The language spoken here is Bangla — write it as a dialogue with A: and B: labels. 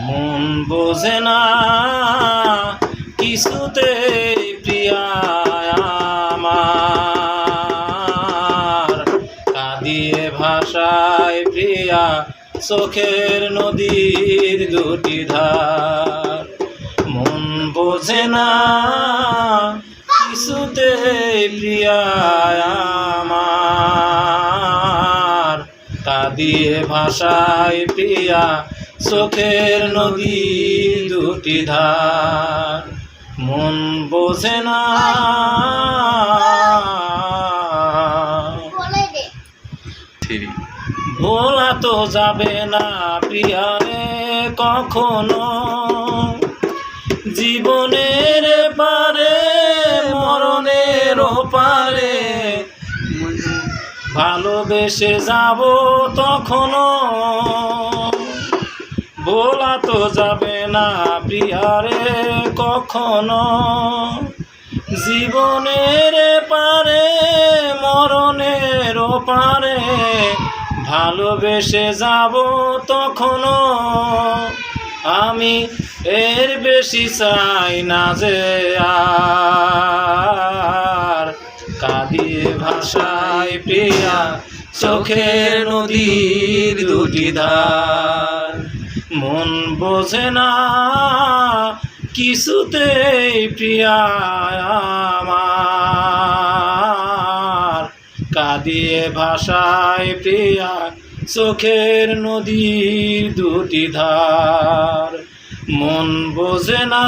A: মন বোঝে না কিছুতে প্রিয়া আমার, কাঁদিয়ে ভাষায় প্রিয়া চোখের নদীর দুটি ধার। মন বোঝে না কিছুতে প্রিয়া আমার, কাঁদিয়ে ভাষায় প্রিয়া চোখের নদীর দুটি ধার। মন বোঝে না ভোলা তো যাবে না প্রিয়ারে কখনো, জীবনের পারে মরণের পারে ভালোবেসে যাব তখনো। ভোলা তো যাবে না প্রিয়ারে কখনো, জীবনের পারে মরণের পারে ভালোবেসে যাব তখনো। আমি এর বেশি চাই না যে আর, কাঁদিয়ে ভাষায় প্রিয়া চোখের নদীর দুটি ধার। মন বোঝে না কিছুতেই প্রিয়া আমার, কাঁদিয়ে ভাষায় প্রিয়া চোখের নদীর দুটি ধার। মন বোঝে না।